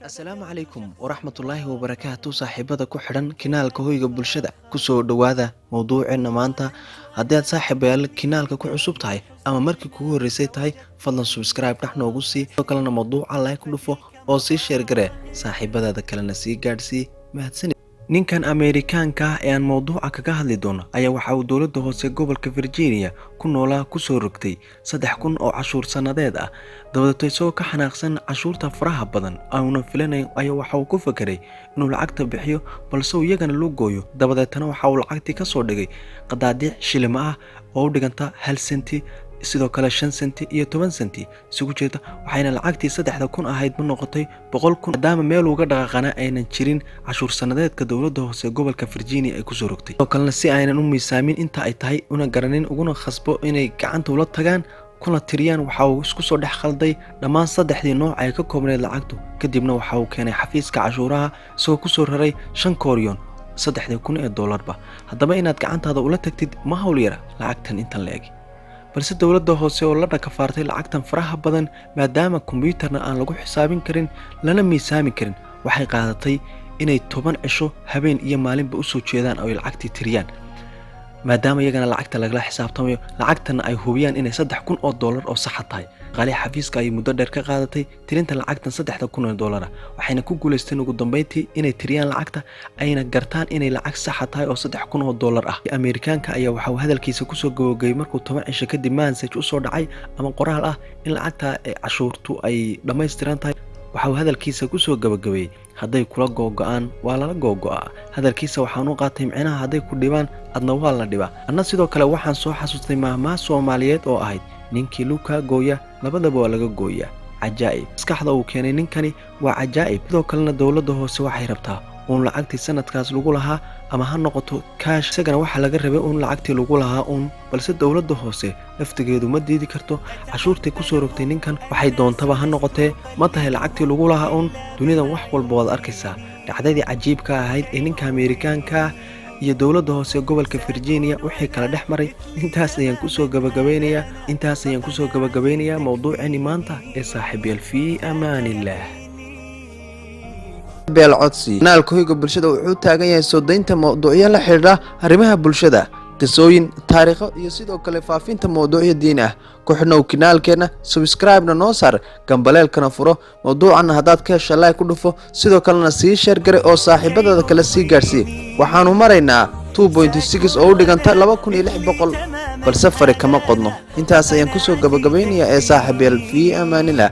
asalaamu calaykum waraxmatullaahi wabarakaatu saaxiibada ku xidhan kinaalka hoyga bulshada kusoo dhowaada mowduuceena maanta. haddii aad saaxiibayaal kinaalka ku cusub tahay ama markii kugu horreysay tahay fadlan subscribe dhex noogu sii sidoo kalena mowduuca like ku dhufo oo sii sheergaree saaxiibadaada kalena sii gaadhsii mahadsanid. ninkan ameerikaanka ah ee aan mowduuca kaga hadli doono ayaa waxa uu dowladda hoose gobolka Virginia ku noolaa kusoo rogtay 3,000 oo cashuur sanadeed ah. dabadeed isagoo ka xanaaqsan cashuurta faraha badan aanu filanayn ayaa waxa uu ku fakiray inuu lacagta bixiyo balse uu iyagana loo gooyo. dabadeedna waxa uu lacagtii ka soo dhigay qadaadiic shilimo ah oo u dhiganta 1 senti, sidoo kale 5 senti iyo 10 senti isugu jeeda, waxayna lacagtii 3,000 ahayd ma noqotay 100,000 maadaama meel uga dhaqaaqana aynan jirin cashuur sanadeedka dowladda hoose gobolka Virginia ay kusoo rogtay. sidoo kalena si aynan u miisaamin inta ay tahay una garanin uguna khasbo inay gacanta ula tagaan kuna tiriyaan, waxa uu isku soo dhex khalday dhammaan 3 nooc ay ka koobneed lacagtu. kadibna waxa uu keenay xafiiska cashuuraha isagoo kusoo raray 5 kooryoon $3,000. haddaba inaad gacantaada ula tagtid ma hawl yara lacagtan intan la eg, balse dowladda hoose oo la dhakafaartay lacagtan faraha badan maadaama kombiyuutarna aan lagu xisaabin karin lana miisaami karin, waxay qaadatay inay 10 cisho habeen iyo maalinba u soo jeedaan oo ay lacagtii tiriyaan, maadaama iyagana lacagta lagala xisaabtamayo lacagtana ay hubiyaan inay $3,000 oo sax tahay. qali xafiiska ay muddo dheer ka qaadatay tirinta lacagtan $3,000, waxayna ku guuleysteen ugu dambeyntii inay tiriyaan lacagta ayna gartaan inay lacag sax tahay oo $3,000 ah. ameerikaanka ayaa waxa uu hadalkiisa kusoo gabagabay markuu 10 cisho kadib message u soo dhacay ama qoraal ah in lacagta cashuurtu ay dhammaystiran tahay. waxa uu hadalkiisa kusoo gabagabay hadday kula googo'aan waa lala googo'aa. hadalkiisa waxaan u qaatay micnaha hadday ku dhibaan adna waa la dhibaa. anna sidoo kale waxaan soo xasuustay maahmaah Soomaaliyeed oo ahayd ninkii luka gooya labadaba waa laga gooyaa. cajaa'ib maskaxda uu keenay ninkani waa cajaa'ib. sidoo kalena dowladda hoose waxay rabtaa uun lacagtii sanadkaas lagu lahaa ama ha noqoto kaash, isagana waxaa laga rabay uun lacagtii lagu lahaa uun, balse dowladda hoose laftigeedu ma diidi karto cashuurtii kusoo rogtay ninkan waxay doontaba ha noqotee ma tahay lacagtii lagu lahaa uun. dunidan wax walba waad arkaysaa. dhacdadii cajiibka ahayd ee ninka ameerikaanka iyo dowladda hoose gobolka Virginia wixii kala dhex maray intaas ayaan kusoo gabagabeynayaa mowduuceeni maanta ee saaxiibayaal fi amaanillah. kanaalka hoyga bulshada wuxuu taagan yahay soo daynta mowduucyo la xiriira arrimaha bulshada, qisooyin, taariikho iyo sidoo kale faafinta mowduucyo diin ah. ku xidhnow kanaalkeena, subscribe-na noo saar, gambaleelkana furo. mowduucana haddaad ka hesha like ku dhufo, sidoo kalena sii sheergare oo saaxiibadada kale sii gaadhsii. waxaanu maraynaa 2.6 oo u dhiganta 2,600, balse fari kama qodno. intaas ayaan kusoo gabagabeynayaa ee saaxiibayaal fi amaanillah.